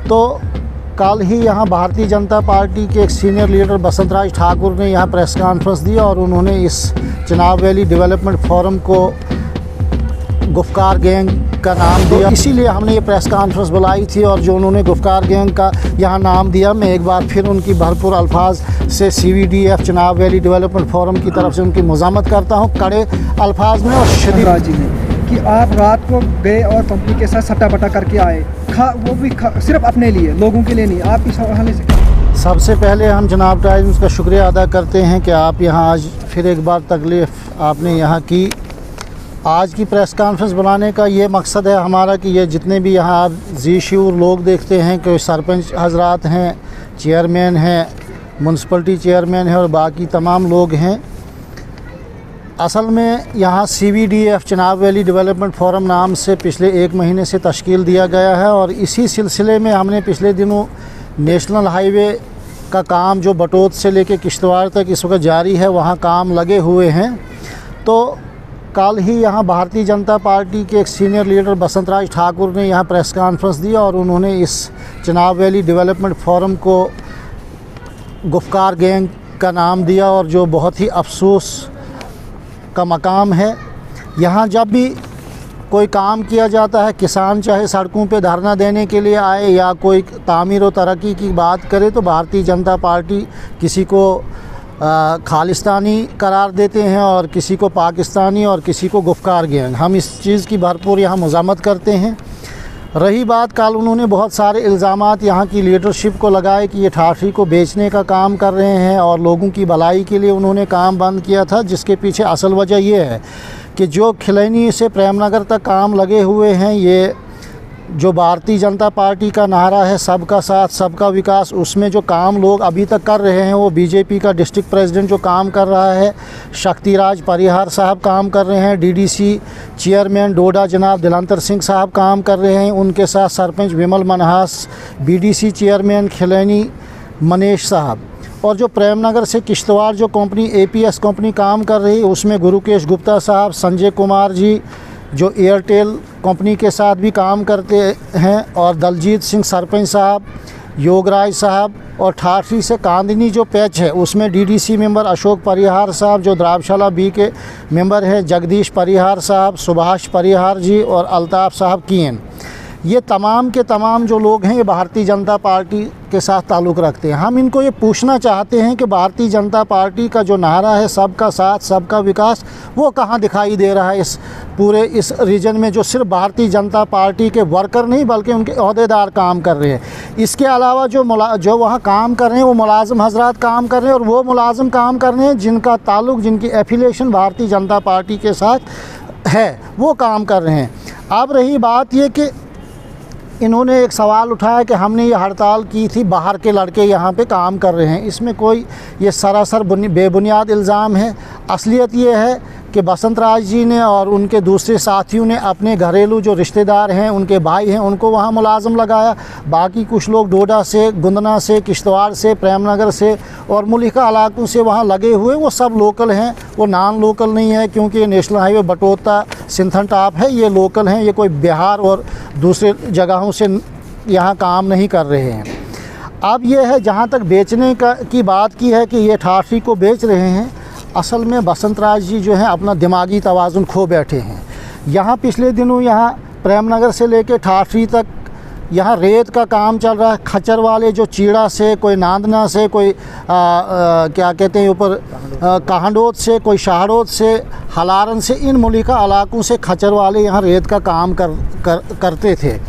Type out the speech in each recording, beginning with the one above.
तो कल ही यहाँ भारतीय जनता पार्टी के एक सीनियर लीडर बसंत राज ठाकुर ने यहाँ प्रेस कॉन्फ्रेंस दी और उन्होंने इस चिनाब वैली डेवलपमेंट फोरम को गुफ्कार गैंग का नाम दिया। इसीलिए हमने ये प्रेस कॉन्फ्रेंस बुलाई थी और जो उन्होंने गुफ्कार गैंग का यहाँ नाम दिया, मैं एक बार फिर उनकी भरपूर अल्फाज से CVDF Chenab valley development forum की तरफ से उनकी मज़म्मत करता हूँ कड़े अल्फाज में और शदीद जी ने कि आप रात को गए और कंपनी के साथ सट्टा बट्टा करके आए, वो भी सिर्फ अपने लिए, लोगों के लिए नहीं। आप इस हवाले से सबसे पहले हम जनाब टाइम्स का शुक्रिया अदा करते हैं कि आप यहाँ आज फिर एक बार तकलीफ़ आपने यहाँ की। आज की प्रेस कॉन्फ्रेंस बुलाने का ये मकसद है हमारा कि ये जितने भी यहाँ आप ज़ी-शूर लोग देखते हैं कि सरपंच हजरात हैं, चेयरमैन हैं, म्यूनसिपलिटी चेयरमैन है और बाकी तमाम लोग हैं। असल में यहाँ CVDF Chenab valley development forum नाम से पिछले 1 महीने से तश्कील दिया गया है और इसी सिलसिले में हमने पिछले दिनों नेशनल हाईवे का काम जो बटोत से लेके किश्तवाड़ तक इस वक्त जारी है, वहाँ काम लगे हुए हैं। तो कल ही यहाँ भारतीय जनता पार्टी के एक सीनियर लीडर बसंत राज ठाकुर ने यहाँ प्रेस कॉन्फ्रेंस दी और उन्होंने इस चिनाब वैली डेवलपमेंट फोरम को गुफ्कार गैंग का नाम दिया और जो बहुत ही अफसोस का मकाम है। यहाँ जब भी कोई काम किया जाता है, किसान चाहे सड़कों पे धरना देने के लिए आए या कोई तामीर और तरक्की की बात करे, तो भारतीय जनता पार्टी किसी को खालिस्तानी करार देते हैं और किसी को पाकिस्तानी और किसी को गुफ्कार गैंग। हम इस चीज़ की भरपूर यहाँ मज़म्मत करते हैं। रही बात, कल उन्होंने बहुत सारे इल्ज़ामात यहाँ की लीडरशिप को लगाए कि ये ठाठरी को बेचने का काम कर रहे हैं और लोगों की भलाई के लिए उन्होंने काम बंद किया था, जिसके पीछे असल वजह ये है कि जो खिलैनी से प्रेमनगर तक काम लगे हुए हैं, ये जो भारतीय जनता पार्टी का नारा है सबका साथ सबका विकास, उसमें जो काम लोग अभी तक कर रहे हैं वो BJP का डिस्ट्रिक्ट प्रेसिडेंट जो काम कर रहा है शक्तिराज परिहार साहब काम कर रहे हैं, DDC चेयरमैन डोडा जनाब दिलंतर सिंह साहब काम कर रहे हैं, उनके साथ सरपंच विमल मनहास, BDC चेयरमैन खिलैनी मनीष साहब, और जो प्रेमनगर से किश्तवाड़ जो कंपनी APS कंपनी काम कर रही है उसमें गुरुकेश गुप्ता साहब, संजय कुमार जी जो एयरटेल कंपनी के साथ भी काम करते हैं, और दलजीत सिंह सरपंच साहब, योगराज साहब, और ठाठरी से कांदनी जो पैच है उसमें DDC मेंबर अशोक परिहार साहब जो द्राबशाला B के मेंबर हैं, जगदीश परिहार साहब, सुभाष परिहार जी और अल्ताफ़ साहब कीन। ये तमाम के तमाम जो लोग हैं ये भारतीय जनता पार्टी के साथ ताल्लुक़ रखते हैं। हम इनको ये पूछना चाहते हैं कि भारतीय जनता पार्टी का जो नारा है सबका साथ सबका विकास, वो कहाँ दिखाई दे रहा है इस पूरे इस रीजन में, जो सिर्फ भारतीय जनता पार्टी के वर्कर नहीं बल्कि उनके अहदेदार काम कर रहे हैं। इसके अलावा जो वहाँ काम कर रहे हैं वो मुलाजिम हजरात काम कर रहे हैं और वो मुलाजिम काम कर रहे हैं जिनका ताल्लुक़, जिनकी एफिलिएशन भारतीय जनता पार्टी के साथ है, वो काम कर रहे हैं। अब रही बात ये कि इन्होंने एक सवाल उठाया कि हमने ये हड़ताल की थी, बाहर के लड़के यहाँ पे काम कर रहे हैं। इसमें कोई ये सरासर बेबुनियाद इल्ज़ाम है। असलियत ये है कि बसंत राज जी ने और उनके दूसरे साथियों ने अपने घरेलू जो रिश्तेदार हैं, उनके भाई हैं, उनको वहाँ मुलाजिम लगाया। बाकी कुछ लोग डोडा से, गुंदना से, किश्तवाड़ से, प्रेमनगर से और मुल्का इलाकों से वहाँ लगे हुए, वो सब लोकल हैं, वो नॉन लोकल नहीं है, क्योंकि नेशनल हाईवे बटोता सिंथन टॉप है, ये लोकल हैं, ये कोई बिहार और दूसरे जगहों से यहाँ काम नहीं कर रहे हैं। अब ये है, जहाँ तक बेचने की बात की है कि ये ठाठरी को बेच रहे हैं, असल में बसंत राज जी जो हैं अपना दिमागी तवाज़ुन खो बैठे हैं। यहाँ पिछले दिनों यहाँ प्रेमनगर से लेके ठाठरी तक यहाँ रेत का काम चल रहा है। खच्चर वाले जो चीड़ा से, कोई नांदना से, कोई क्या कहते हैं ऊपर कहांडोत से, कोई शाहरोद से, हलारन से, इन मुल्का इलाकों से खच्चर वाले यहाँ रेत का काम करते थे।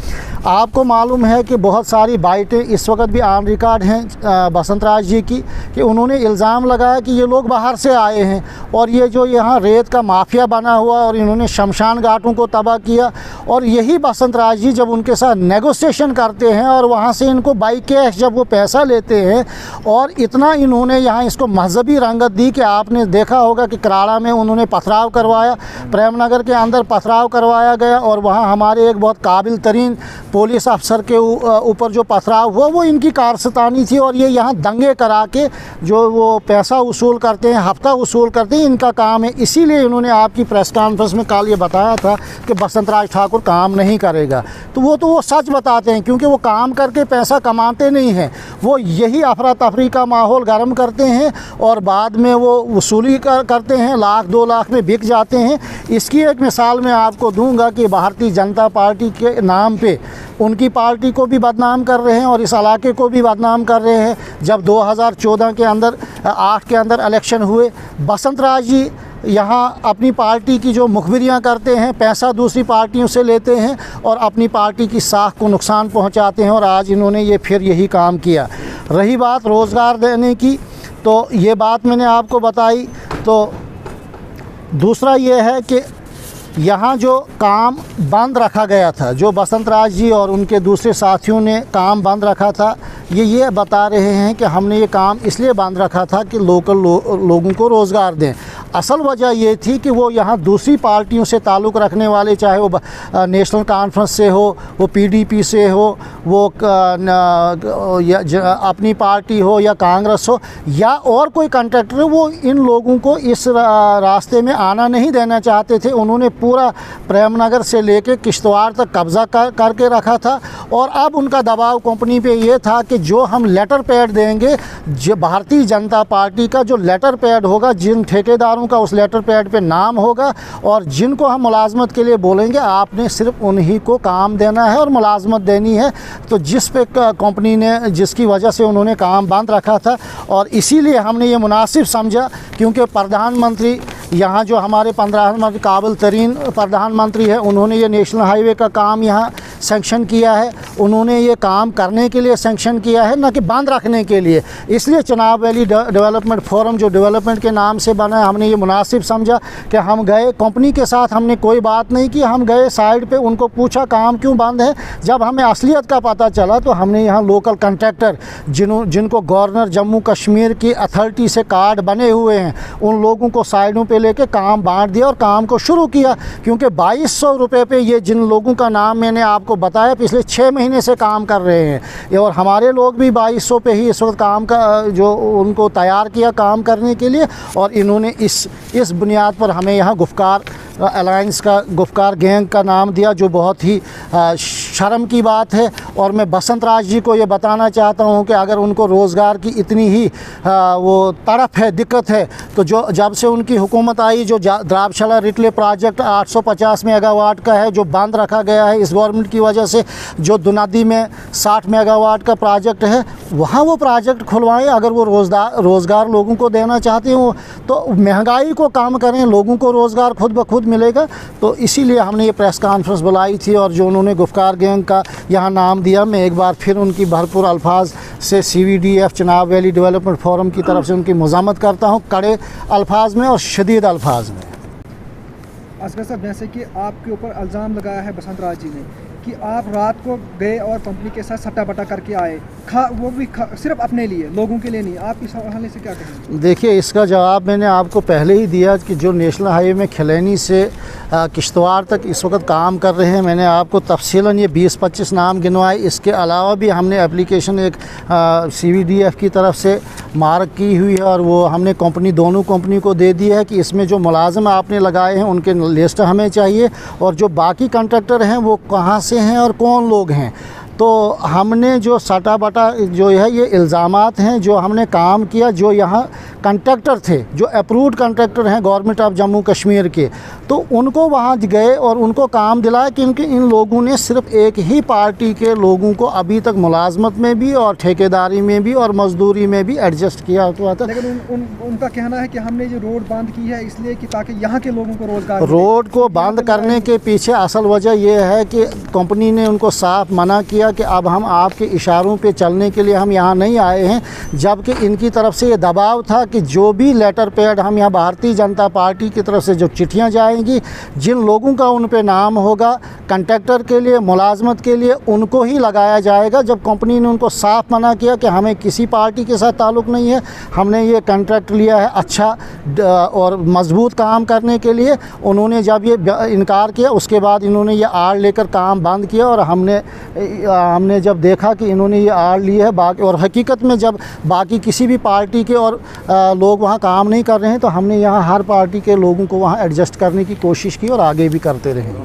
आपको मालूम है कि बहुत सारी बाइटें इस वक्त भी ऑन रिकॉर्ड हैं बसंत राज जी की कि उन्होंने इल्ज़ाम लगाया कि ये लोग बाहर से आए हैं और ये जो यहाँ रेत का माफिया बना हुआ और इन्होंने शमशान घाटों को तबाह किया। और यही बसंत राज जी जब उनके साथ नेगोशिएशन करते हैं और वहाँ से इनको बाई कैश जब वो पैसा लेते हैं, और इतना इन्होंने यहाँ इसको मजहबी रंगत दी कि आपने देखा होगा कि कराड़ा में उन्होंने पथरा पथराव करवाया, प्रेम नगर के अंदर पथराव करवाया गया और वहाँ हमारे एक बहुत काबिल तरीन पुलिस अफसर के ऊपर जो पथराव हुआ वो इनकी कारस्तानी थी। और ये यहाँ दंगे करा के जो वो पैसा वसूल करते हैं, हफ्ता वसूल करते हैं, इनका काम है। इसीलिए इन्होंने आपकी प्रेस कॉन्फ्रेंस में कल ये बताया था कि बसंत राज ठाकुर काम नहीं करेगा। तो वो सच बताते हैं, क्योंकि वो काम करके पैसा कमाते नहीं हैं, वो यही अफरा तफरी का माहौल गर्म करते हैं और बाद में वो वसूली करते हैं, लाख 2 लाख में बिक जाते हैं। इसकी एक मिसाल मैं आपको दूंगा कि भारतीय जनता पार्टी के नाम पे उनकी पार्टी को भी बदनाम कर रहे हैं और इस इलाके को भी बदनाम कर रहे हैं। जब 2014 के अंदर 8 के अंदर इलेक्शन हुए, बसंत राज जी यहाँ अपनी पार्टी की जो मुखबिरियाँ करते हैं, पैसा दूसरी पार्टियों से लेते हैं और अपनी पार्टी की साख को नुकसान पहुँचाते हैं। और आज इन्होंने ये फिर यही काम किया। रही बात रोज़गार देने की, तो ये बात मैंने आपको बताई। तो दूसरा ये है कि यहाँ जो काम बंद रखा गया था, जो बसंत राज जी और उनके दूसरे साथियों ने काम बंद रखा था, ये बता रहे हैं कि हमने ये काम इसलिए बंद रखा था कि लोकल लोगों को रोज़गार दें। असल वजह ये थी कि वो यहाँ दूसरी पार्टियों से ताल्लुक़ रखने वाले, चाहे वो नेशनल कॉन्फ्रेंस से हो, वो पीडीपी से हो, वो अपनी पार्टी हो या कांग्रेस हो या और कोई कंट्रैक्टर हो, वो इन लोगों को इस रास्ते में आना नहीं देना चाहते थे। उन्होंने पूरा प्रेम नगर से लेके किश्तवाड़ तक कब्ज़ा करके रखा था। और अब उनका दबाव कंपनी पे ये था कि जो हम लेटर पैड देंगे, जो भारतीय जनता पार्टी का जो लेटर पैड होगा, जिन ठेकेदारों का उस लेटर पैड पे नाम होगा और जिनको हम मुलाजमत के लिए बोलेंगे, आपने सिर्फ उन्हीं को काम देना है और मुलाजमत देनी है। तो जिस पे कंपनी ने, जिसकी वजह से उन्होंने काम बंद रखा था, और इसीलिए हमने ये मुनासिब समझा, क्योंकि प्रधानमंत्री यहाँ जो हमारे प्रधानमंत्री काबिल तरीन प्रधानमंत्री है, उन्होंने ये नेशनल हाईवे का काम यहाँ सेंक्शन किया है। उन्होंने ये काम करने के लिए सेंक्शन किया है, न कि बंद रखने के लिए। इसलिए चिनाब वैली डेवलपमेंट फोरम जो डेवलपमेंट के नाम से बना है, हमने ये मुनासिब समझा कि हम गए, कंपनी के साथ हमने कोई बात नहीं की, हम गए साइड पे, उनको पूछा काम क्यों बंद है। जब हमें असलियत का पता चला तो हमने यहाँ लोकल कॉन्ट्रैक्टर जिनको गवर्नर जम्मू कश्मीर की अथॉरिटी से कार्ड बने हुए हैं, उन लोगों को साइडों पे लेके काम बांट दिया और काम को शुरू किया। क्योंकि 2200 रुपये पे ये जिन लोगों का नाम मैंने आपको बताया, पिछले 6 महीने से काम कर रहे हैं, और हमारे लोग भी 2200 पे ही इस वक्त काम का जो उनको तैयार किया काम करने के लिए। और इन्होंने इस बुनियाद पर हमें यहाँ गुफ्कार अलायंस का, गुफ्कार गैंग का नाम दिया, जो बहुत ही शर्म की बात है। और मैं बसंत राज जी को ये बताना चाहता हूँ कि अगर उनको रोज़गार की इतनी ही वो तड़प है, दिक्कत है, तो जब से उनकी हुकूमत आई, जो द्राबशाला रिटले प्रोजेक्ट 850 मेगावाट का है, जो बंद रखा गया है इस गवर्नमेंट की वजह से, जो दुनादी में 60 मेगावाट का प्रोजेक्ट है, वहाँ वो प्रोजेक्ट खुलवाएं। अगर वो रोज़गार लोगों को देना चाहते हो तो महंगाई को कम करें, लोगों को रोज़गार खुद ब खुद मिलेगा। तो इसीलिए हमने ये प्रेस कॉन्फ्रेंस बुलाई थी और जो उन्होंने गुफ्कार गैंग का यहाँ नाम दिया, मैं एक बार फिर उनकी भरपूर अल्फाज से CVDF Chenab valley development forum की तरफ से उनकी मज़म्मत करता हूँ, कड़े अल्फाज में और शदीद अल्फाज में। असगर साहब, जैसे कि आपके ऊपर इल्ज़ाम लगाया है बसंत राज जी ने कि आप रात को गए और कंपनी के साथ सट्टा बट्टा करके आए, वो भी सिर्फ अपने लिए, लोगों के लिए नहीं। आप इस हवाले से क्या कहेंगे? देखिए, इसका जवाब मैंने आपको पहले ही दिया कि जो नेशनल हाईवे में खिलैनी से किश्तवाड़ तक इस वक्त काम कर रहे हैं, मैंने आपको तफसीलन ये 20-25 नाम गिनवाए। इसके अलावा भी हमने एप्लीकेशन एक CVDF की तरफ से मार्क की हुई है और वो हमने दोनों कंपनी को दे दी है कि इसमें जो मुलाजिम आपने लगाए हैं उनके लिस्ट हमें चाहिए, और जो बाकी कॉन्ट्रैक्टर हैं वो कहाँ से हैं और कौन लोग हैं। तो हमने जो सटा बटा जो है, ये इल्ज़ामात हैं जो हमने काम किया, जो यहाँ कॉन्ट्रैक्टर थे, जो अप्रूव्ड कॉन्ट्रैक्टर हैं गवर्नमेंट ऑफ जम्मू कश्मीर के, तो उनको वहाँ गए और उनको काम दिलाया, क्योंकि इन लोगों ने सिर्फ एक ही पार्टी के लोगों को अभी तक मुलाजमत में भी और ठेकेदारी में भी और मजदूरी में भी एडजस्ट किया हुआ था। लेकिन उनका कहना है कि हमने जो रोड बंद की है इसलिए कि ताकि यहाँ के लोगों को रोज़गार। रोड को बंद करने के पीछे असल वजह यह है कि कंपनी ने उनको साफ मना किया कि अब हम आपके इशारों पे चलने के लिए हम यहाँ नहीं आए हैं, जबकि इनकी तरफ से ये दबाव था कि जो भी लेटर पैड हम यहाँ भारतीय जनता पार्टी की तरफ से जो चिट्ठियाँ जाएंगी, जिन लोगों का उन पे नाम होगा कंट्रैक्टर के लिए, मुलाजमत के लिए, उनको ही लगाया जाएगा। जब कंपनी ने उनको साफ मना किया कि हमें किसी पार्टी के साथ ताल्लुक़ नहीं है, हमने ये कॉन्ट्रैक्ट लिया है अच्छा और मजबूत काम करने के लिए, उन्होंने जब ये इनकार किया उसके बाद इन्होंने ये आड़ लेकर काम बंद किया। और हमने जब देखा कि इन्होंने ये आड़ ली है बाकी, और हकीकत में जब बाकी किसी भी पार्टी के और लोग वहाँ काम नहीं कर रहे हैं तो हमने यहाँ हर पार्टी के लोगों को वहाँ एडजस्ट करने की कोशिश की और आगे भी करते रहे।